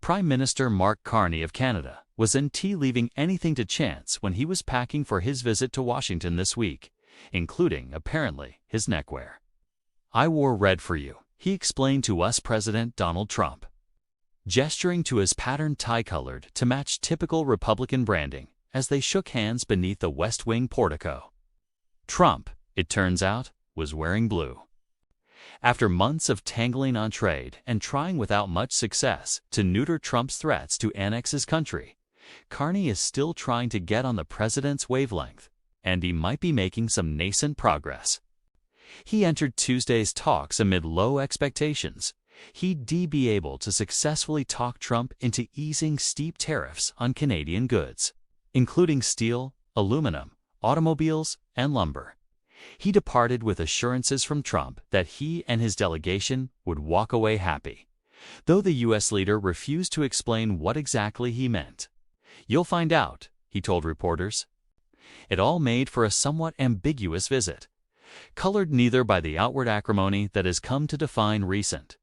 Prime Minister Mark Carney of Canada wasn't leaving anything to chance when he was packing for his visit to Washington this week, including, apparently, his neckwear. "I wore red for you," he explained to US President Donald Trump, gesturing to his patterned tie-colored to match typical Republican branding as they shook hands beneath the West Wing portico. Trump, it turns out, was wearing blue. After months of tangling on trade and trying without much success to neuter Trump's threats to annex his country, Carney is still trying to get on the president's wavelength, and he might be making some nascent progress. He entered Tuesday's talks amid low expectations. He'd be able to successfully talk Trump into easing steep tariffs on Canadian goods, including steel, aluminum, automobiles, and lumber. He departed with assurances from Trump that he and his delegation would walk away happy, though the U.S. leader refused to explain what exactly he meant. "You'll find out," he told reporters. It all made for a somewhat ambiguous visit, colored neither by the outward acrimony that has come to define recent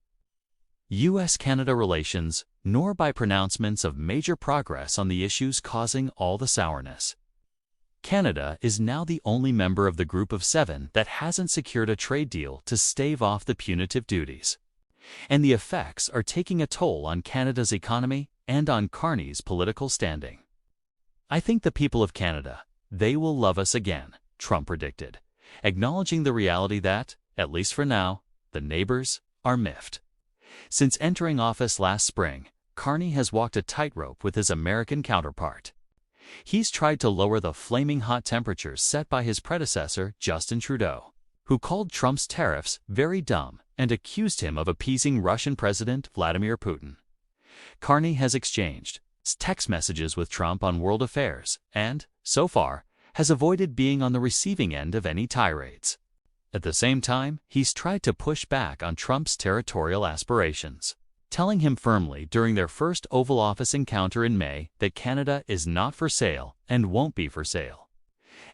U.S.-Canada relations, nor by pronouncements of major progress on the issues causing all the sourness. Canada is now the only member of the Group of Seven that hasn't secured a trade deal to stave off the punitive duties. And the effects are taking a toll on Canada's economy and on Carney's political standing. "I think the people of Canada, they will love us again," Trump predicted, acknowledging the reality that, at least for now, the neighbors are miffed. Since entering office last spring, Carney has walked a tightrope with his American counterpart. He's tried to lower the flaming hot temperatures set by his predecessor, Justin Trudeau, who called Trump's tariffs very dumb and accused him of appeasing Russian President Vladimir Putin. Carney has exchanged text messages with Trump on world affairs and, so far, has avoided being on the receiving end of any tirades. At the same time, he's tried to push back on Trump's territorial aspirations, telling him firmly during their first Oval Office encounter in May that Canada is not for sale and won't be for sale.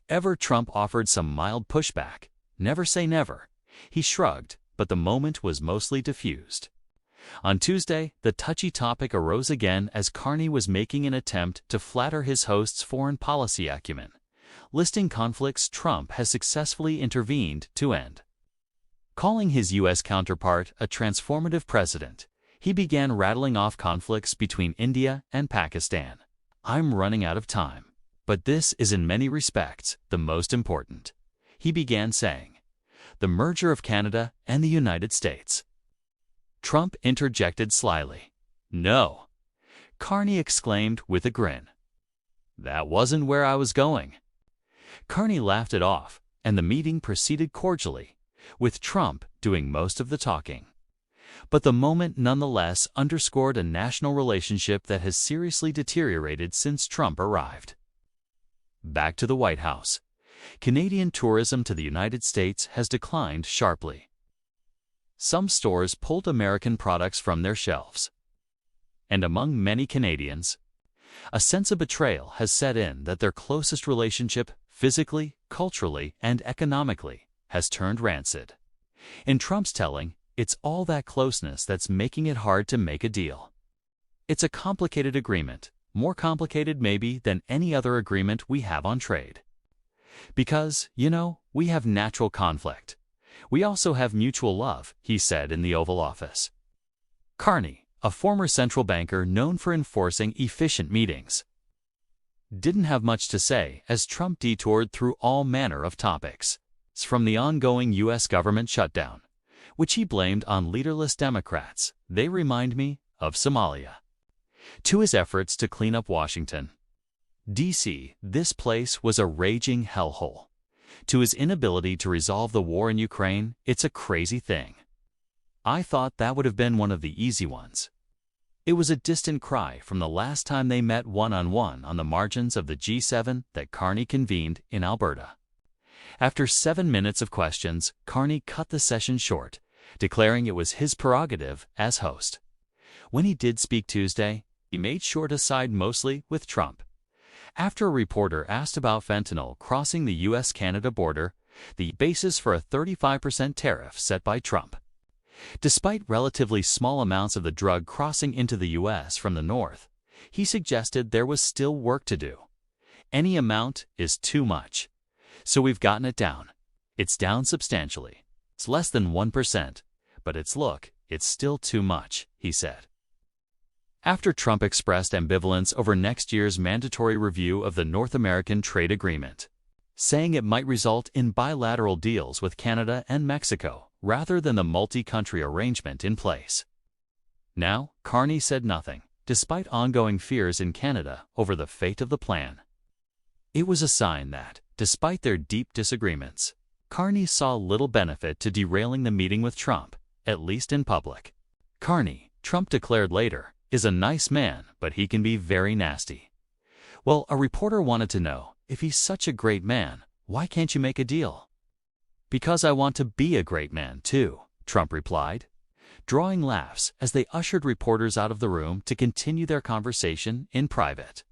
Ever Trump offered some mild pushback, never say never. He shrugged, but the moment was mostly diffused. On Tuesday, the touchy topic arose again as Carney was making an attempt to flatter his host's foreign policy acumen, listing conflicts Trump has successfully intervened to end. Calling his U.S. counterpart a transformative president, he began rattling off conflicts between India and Pakistan. "I'm running out of time, but this is in many respects the most important," he began saying. "The merger of Canada and the United States." Trump interjected slyly. "No," Carney exclaimed with a grin. "That wasn't where I was going." Carney laughed it off, and the meeting proceeded cordially, with Trump doing most of the talking. But the moment nonetheless underscored a national relationship that has seriously deteriorated since Trump arrived. Back to the White House. Canadian tourism to the United States has declined sharply. Some stores pulled American products from their shelves. And among many Canadians, a sense of betrayal has set in that their closest relationship, physically, culturally, and economically, has turned rancid. In Trump's telling, it's all that closeness that's making it hard to make a deal. It's a complicated agreement, more complicated maybe than any other agreement we have on trade. Because, we have natural conflict. We also have mutual love, he said in the Oval Office. Carney, a former central banker known for enforcing efficient meetings, didn't have much to say as Trump detoured through all manner of topics, from the ongoing U.S. government shutdown, which he blamed on leaderless Democrats, they remind me of Somalia, to his efforts to clean up Washington, D.C., this place was a raging hellhole, to his inability to resolve the war in Ukraine, it's a crazy thing. I thought that would have been one of the easy ones. It was a distant cry from the last time they met one-on-one on the margins of the G7 that Carney convened in Alberta. After 7 minutes of questions, Carney cut the session short, declaring it was his prerogative as host. When he did speak Tuesday, he made sure to side mostly with Trump. After a reporter asked about fentanyl crossing the U.S.-Canada border, the basis for a 35% tariff set by Trump, Despite relatively small amounts of the drug crossing into the U.S. from the north, he suggested there was still work to do. Any amount is too much. So we've gotten it down. It's down substantially. It's less than 1%, but it's still too much, he said. After Trump expressed ambivalence over next year's mandatory review of the North American trade agreement, saying it might result in bilateral deals with Canada and Mexico rather than the multi-country arrangement in place. Now, Carney said nothing, despite ongoing fears in Canada over the fate of the plan. It was a sign that, despite their deep disagreements, Carney saw little benefit to derailing the meeting with Trump, at least in public. Carney, Trump declared later, is a nice man, but he can be very nasty. Well, a reporter wanted to know, if he's such a great man, why can't you make a deal? Because I want to be a great man, too, Trump replied, drawing laughs as they ushered reporters out of the room to continue their conversation in private.